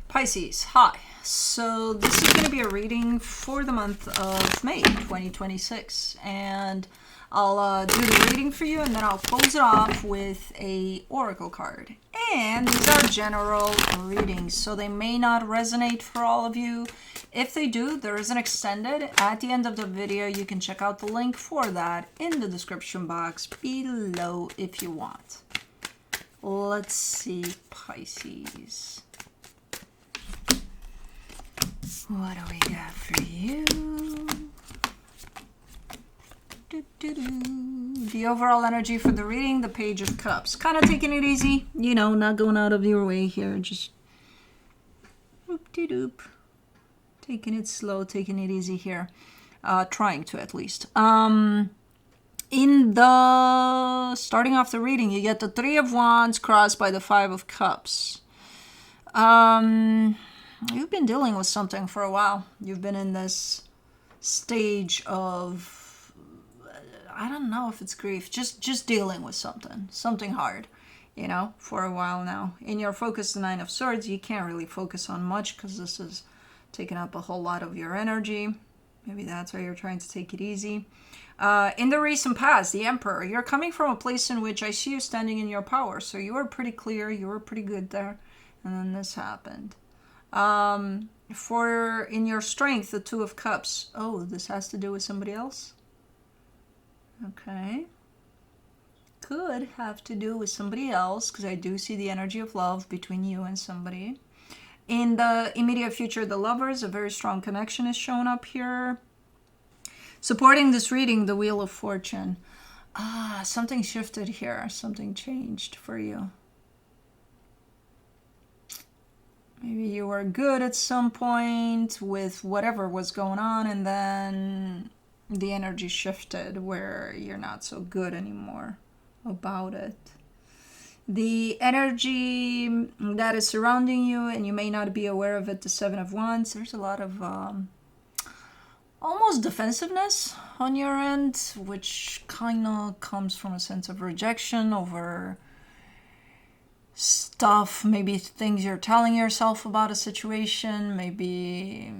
Pisces, hi. So this is going to be a reading for the month of May 2026, and I'll do the reading for you, and then I'll close it off with a oracle card. And these are general readings, so they may not resonate for all of you. If they do, there is an extended. At the end of the video, you can check out the link for that in the description box below if you want. Let's see, Pisces. What do we got for you? The overall energy for the reading, the Page of Cups. Kind of taking it easy, you know, not going out of your way here. Just whoop-de-doop. Taking it slow, taking it easy here. Trying to, at least. In the starting off the reading, you get the Three of Wands crossed by the Five of Cups. You've been dealing with something for a while. You've been in this stage of, I don't know if it's grief, just dealing with something hard, you know, for a while now. In your focus, the Nine of Swords, you can't really focus on much because this is taking up a whole lot of your energy. Maybe that's why you're trying to take it easy. In the recent past, the Emperor, you're coming from a place in which I see you standing in your power. So you were pretty clear, you were pretty good there. And then this happened. For in your strength, the Two of Cups. Oh, this has to do with somebody else? Okay. Could have to do with somebody else, because I do see the energy of love between you and somebody. In the immediate future, the Lovers, a very strong connection is shown up here. Supporting this reading, the Wheel of Fortune. Something shifted here. Something changed for you. Maybe you were good at some point with whatever was going on, and then the energy shifted where you're not so good anymore about it. The energy that is surrounding you, and you may not be aware of it, the Seven of Wands, there's a lot of almost defensiveness on your end, which kind of comes from a sense of rejection over stuff, maybe things you're telling yourself about a situation, maybe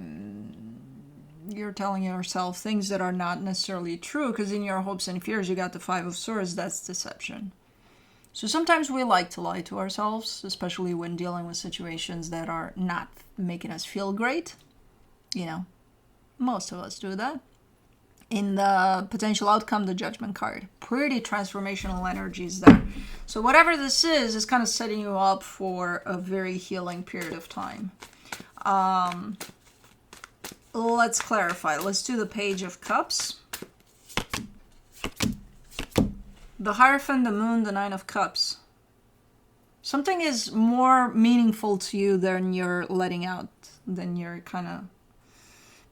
you're telling yourself things that are not necessarily true, because in your hopes and fears you got the Five of Swords. That's deception. So sometimes we like to lie to ourselves, especially when dealing with situations that are not making us feel great. You know, most of us do that. In the potential outcome, the Judgment card. Pretty transformational energies there. So whatever this is kind of setting you up for a very healing period of time. Let's clarify. Let's do the Page of Cups. The Hierophant, the Moon, the Nine of Cups. Something is more meaningful to you than you're letting out, than you're kind of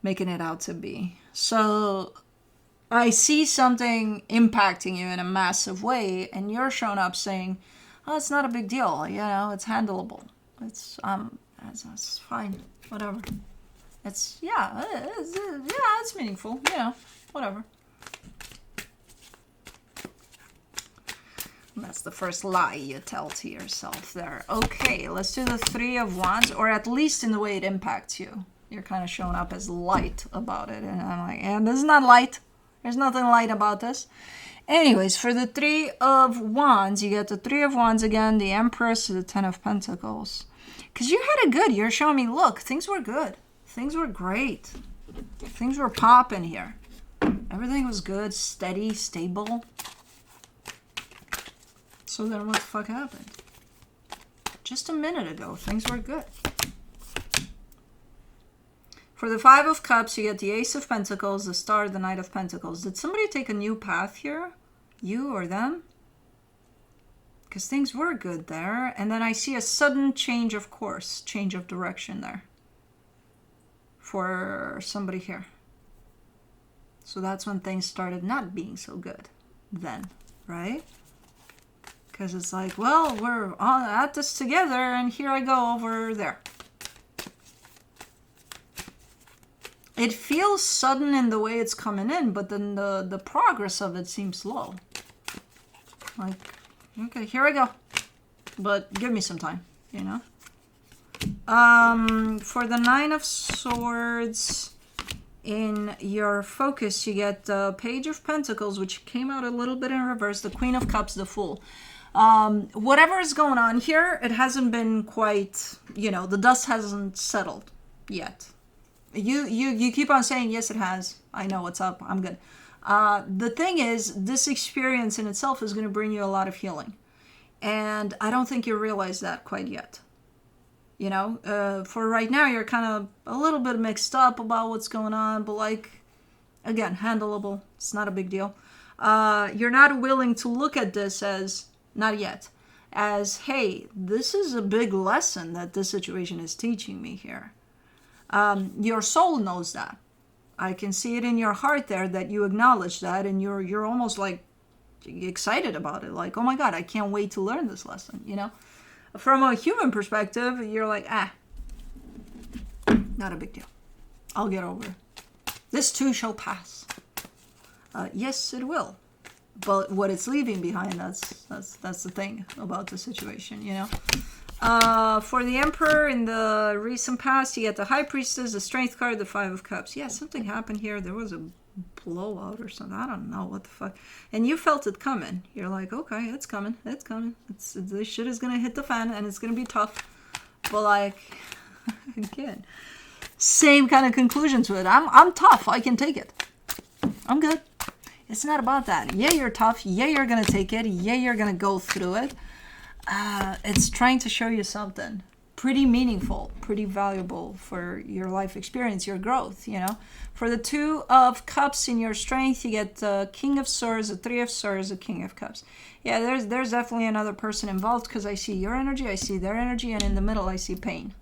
making it out to be. So I see something impacting you in a massive way, and you're showing up saying, oh, it's not a big deal, you know, it's handleable. It's fine, whatever. It's meaningful, you know, whatever. That's the first lie you tell to yourself there. Okay, let's do the Three of Wands, or at least in the way it impacts you. You're kind of showing up as light about it, and I'm like, and this is not light. There's nothing light about this. Anyways, for the Three of Wands, you get the Three of Wands again, the Empress, the Ten of Pentacles. Because you had it good. You're showing me, look, things were good. Things were great. Things were popping here. Everything was good, steady, stable. So then what the fuck happened? Just a minute ago, things were good. For the Five of Cups, you get the Ace of Pentacles, the Star, the Knight of Pentacles. Did somebody take a new path here? You or them? Because things were good there. And then I see a sudden change of course, change of direction there. For somebody here. So that's when things started not being so good then, right? Because it's like, well, we're all at this together, and here I go over there. It feels sudden in the way it's coming in, but then the progress of it seems slow. Like, okay, here I go. But give me some time, you know? For the Nine of Swords, in your focus, you get the Page of Pentacles, which came out a little bit in reverse, the Queen of Cups, the Fool. Whatever is going on here, it hasn't been quite, the dust hasn't settled yet. You keep on saying, yes, it has. I know what's up. I'm good. The thing is, this experience in itself is going to bring you a lot of healing. And I don't think you realize that quite yet. For right now, you're kind of a little bit mixed up about what's going on. But again, handleable. It's not a big deal. You're not willing to look at this as, not yet, as, hey, this is a big lesson that this situation is teaching me here. Your soul knows that. I can see it in your heart there that you acknowledge that, and you're almost excited about it. Oh my God, I can't wait to learn this lesson, From a human perspective, you're not a big deal. I'll get over it. This too shall pass. Yes, it will. But what it's leaving behind, that's the thing about the situation, For the Emperor in the recent past, you get the High Priestess, the Strength card, the Five of Cups. Yeah, something happened here. There was a blowout or something. I don't know what the fuck. And you felt it coming. You're okay, it's coming. It's coming. This shit is going to hit the fan, and it's going to be tough. But again, same kind of conclusion to it. I'm tough. I can take it. I'm good. It's not about that. Yeah, you're tough. Yeah, you're going to take it. Yeah, you're going to go through it. It's trying to show you something pretty meaningful, pretty valuable for your life experience, your growth, For the Two of Cups in your strength, you get the King of Swords, the Three of Swords, the King of Cups. Yeah, there's definitely another person involved because I see your energy, I see their energy, and in the middle I see pain.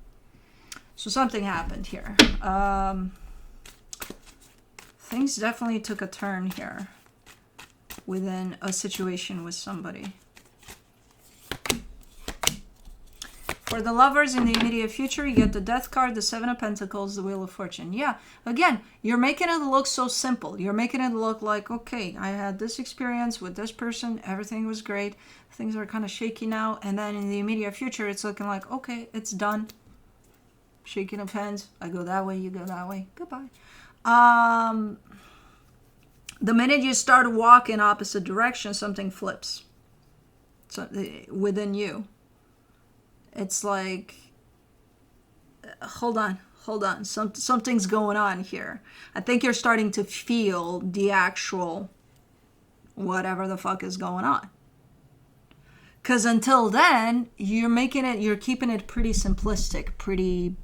So something happened here. Things definitely took a turn here within a situation with somebody. For the lovers in the immediate future, you get the Death card, the Seven of Pentacles, the Wheel of Fortune. Yeah, again, you're making it look so simple. You're making it look like, okay, I had this experience with this person. Everything was great. Things are kind of shaky now. And then in the immediate future, it's looking like, okay, it's done. Shaking of hands. I go that way, you go that way. Goodbye. The minute you start walking opposite direction, something flips. So within you. It's hold on. Something's going on here. I think you're starting to feel the actual whatever the fuck is going on. Because until then, you're keeping it pretty simplistic,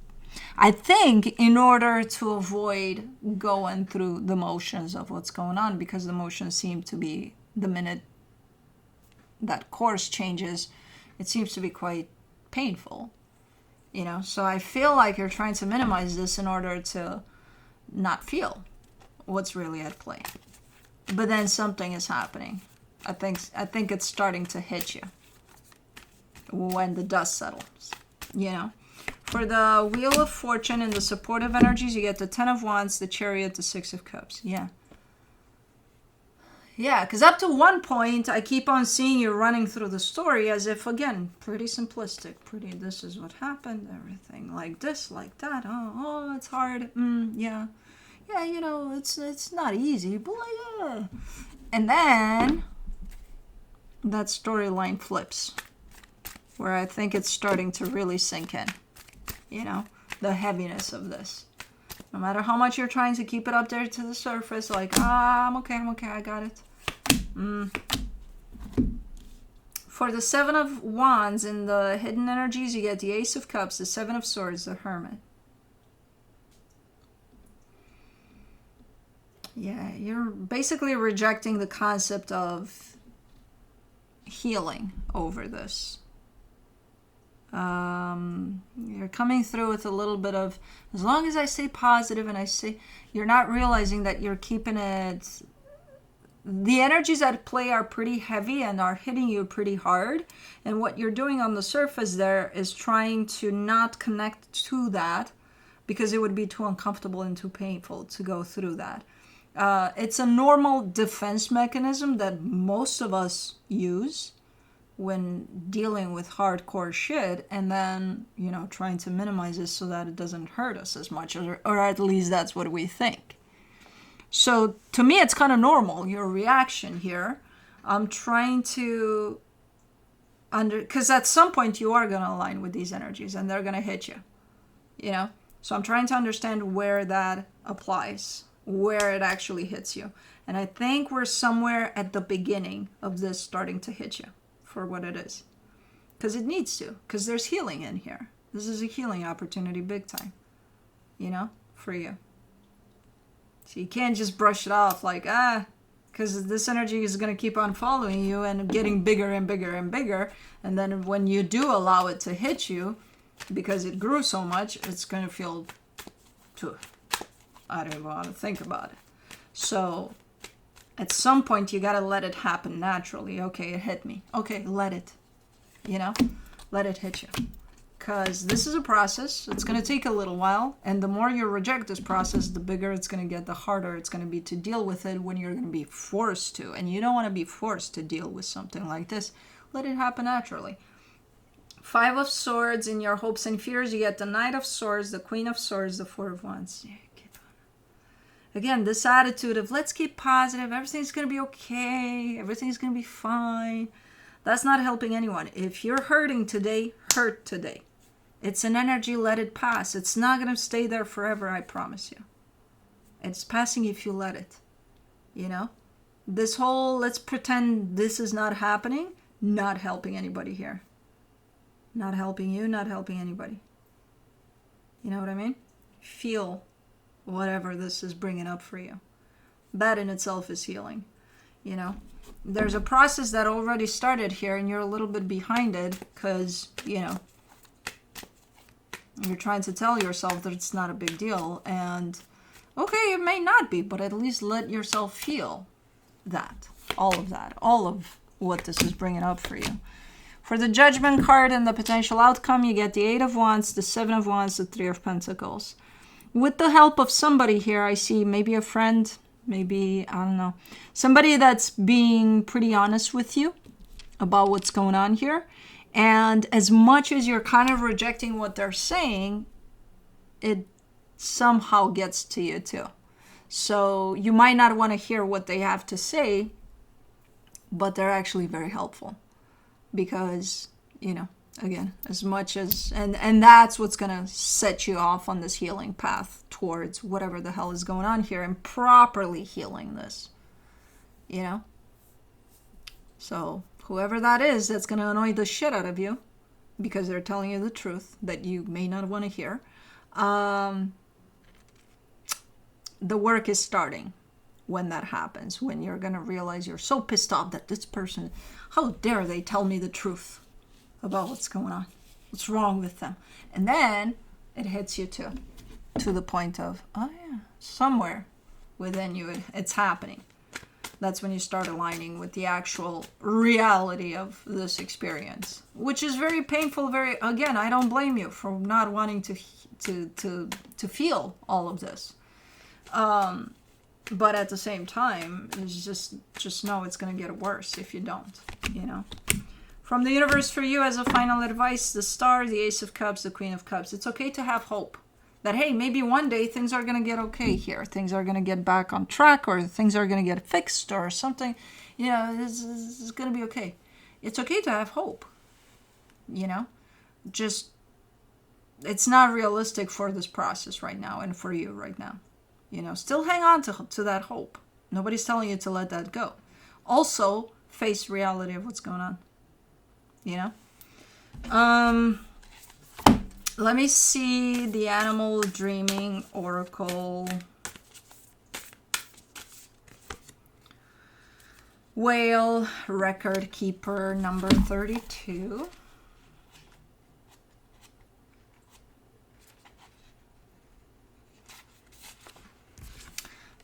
I think in order to avoid going through the motions of what's going on, because the motions seem to be, the minute that course changes, it seems to be quite painful, so I feel like you're trying to minimize this in order to not feel what's really at play. But then something is happening. I think it's starting to hit you when the dust settles, For the Wheel of Fortune and the supportive energies, you get the Ten of Wands, the Chariot, the Six of Cups. Yeah, because up to one point, I keep on seeing you running through the story as if, again, pretty simplistic. This is what happened, everything like this, like that. Oh, it's hard. Yeah. Yeah, it's not easy, but yeah. And then that storyline flips, where I think it's starting to really sink in. The heaviness of this. No matter how much you're trying to keep it up there to the surface, I'm okay, I got it. For the Seven of Wands in the hidden energies, you get the Ace of Cups, the Seven of Swords, the Hermit. Yeah, you're basically rejecting the concept of healing over this. You're coming through with a little bit of, as long as I stay positive and you're not realizing that you're keeping it, the energies at play are pretty heavy and are hitting you pretty hard. And what you're doing on the surface there is trying to not connect to that because it would be too uncomfortable and too painful to go through that. It's a normal defense mechanism that most of us use when dealing with hardcore shit, and then, trying to minimize it so that it doesn't hurt us as much, or at least that's what we think. So to me, it's kind of normal, your reaction here. I'm trying to because at some point you are going to align with these energies and they're going to hit you, So I'm trying to understand where that applies, where it actually hits you. And I think we're somewhere at the beginning of this starting to hit you for what it is. Because it needs to, because there's healing in here. This is a healing opportunity big time, for you. So you can't just brush it off like, because this energy is going to keep on following you and getting bigger and bigger and bigger. And then when you do allow it to hit you, because it grew so much, it's going to feel I don't even want to think about it. So at some point, you got to let it happen naturally. Okay, it hit me. Okay, let it, let it hit you. Because this is a process. It's going to take a little while. And the more you reject this process, the bigger it's going to get, the harder it's going to be to deal with it when you're going to be forced to. And you don't want to be forced to deal with something like this. Let it happen naturally. 5 of Swords in your hopes and fears. You get the Knight of Swords, the Queen of Swords, the 4 of Wands. Again, this attitude of let's keep positive. Everything's going to be okay. Everything's going to be fine. That's not helping anyone. If you're hurting today, hurt today. It's an energy, let it pass. It's not going to stay there forever, I promise you. It's passing if you let it. This whole let's pretend this is not happening, not helping anybody here. Not helping you, not helping anybody. You know what I mean? Feel whatever this is bringing up for you. That in itself is healing. There's a process that already started here and you're a little bit behind it because, you're trying to tell yourself that it's not a big deal. And okay, it may not be, but at least let yourself feel that. All of what this is bringing up for you. For the Judgment card and the potential outcome, you get the 8 of Wands, the 7 of Wands, the 3 of Pentacles. With the help of somebody here, I see maybe a friend, maybe, I don't know, somebody that's being pretty honest with you about what's going on here. And as much as you're kind of rejecting what they're saying, it somehow gets to you too. So you might not want to hear what they have to say, but they're actually very helpful. Because, again, as much as, and that's what's going to set you off on this healing path towards whatever the hell is going on here and properly healing this, So whoever that is that's going to annoy the shit out of you because they're telling you the truth that you may not want to hear, the work is starting when that happens, when you're going to realize you're so pissed off that this person, how dare they tell me the truth about what's going on? What's wrong with them? And then it hits you too, to the point of, oh yeah, somewhere within you it's happening. That's when you start aligning with the actual reality of this experience, which is very painful. Again, I don't blame you for not wanting to feel all of this. But at the same time, it's just know it's going to get worse if you don't, From the universe for you as a final advice, the Star, the Ace of Cups, the Queen of Cups. It's okay to have hope that, hey, maybe one day things are going to get okay here. Things are going to get back on track, or things are going to get fixed or something. This is going to be okay. It's okay to have hope, Just, it's not realistic for this process right now and for you right now. Still hang on to that hope. Nobody's telling you to let that go. Also, face reality of what's going on. Let me see the Animal Dreaming Oracle. Whale Record Keeper number 32.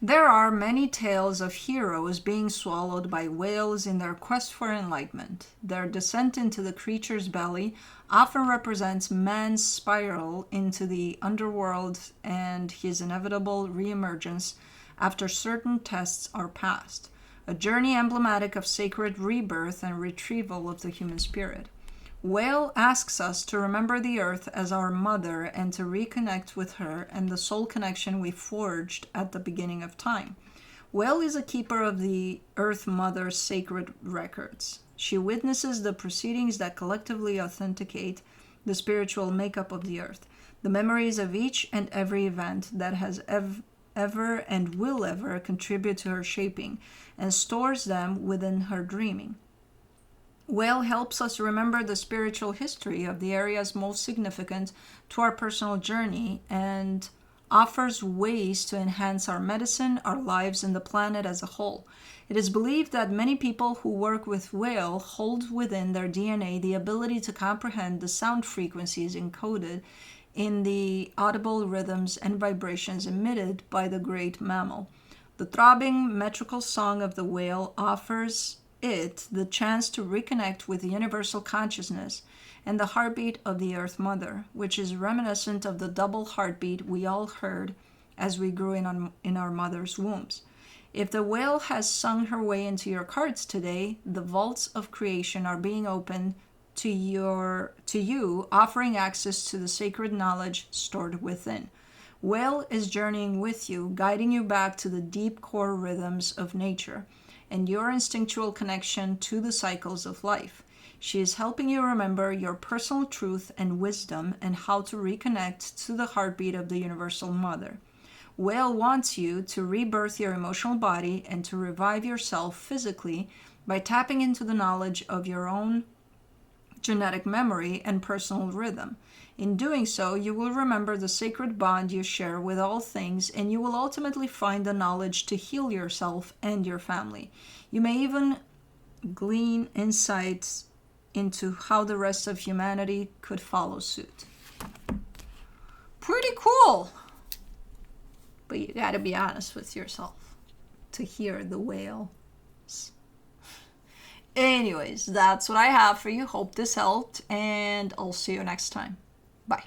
There are many tales of heroes being swallowed by whales in their quest for enlightenment. Their descent into the creature's belly often represents man's spiral into the underworld and his inevitable reemergence after certain tests are passed. a journey emblematic of sacred rebirth and retrieval of the human spirit. Whale asks us to remember the earth as our mother and to reconnect with her and the soul connection we forged at the beginning of time. Whale is a keeper of the Earth Mother's sacred records. She witnesses the proceedings that collectively authenticate the spiritual makeup of the earth, the memories of each and every event that has ever and will ever contribute to her shaping, and stores them within her dreaming. Whale helps us remember the spiritual history of the areas most significant to our personal journey and offers ways to enhance our medicine, our lives, and the planet as a whole. It is believed that many people who work with whale hold within their DNA the ability to comprehend the sound frequencies encoded in the audible rhythms and vibrations emitted by the great mammal. The throbbing metrical song of the whale offers it the chance to reconnect with the universal consciousness and the heartbeat of the Earth Mother, which is reminiscent of the double heartbeat we all heard as we grew in our mother's wombs. If the whale has sung her way into your cards today, the vaults of creation are being opened to you, offering access to the sacred knowledge stored within. Whale is journeying with you, guiding you back to the deep core rhythms of nature and your instinctual connection to the cycles of life. She is helping you remember your personal truth and wisdom and how to reconnect to the heartbeat of the Universal Mother. Whale wants you to rebirth your emotional body and to revive yourself physically by tapping into the knowledge of your own genetic memory and personal rhythm. In doing so, you will remember the sacred bond you share with all things, and you will ultimately find the knowledge to heal yourself and your family. You may even glean insights into how the rest of humanity could follow suit. Pretty cool! But you gotta be honest with yourself to hear the whales. Anyways, that's what I have for you. Hope this helped, and I'll see you next time. Bye.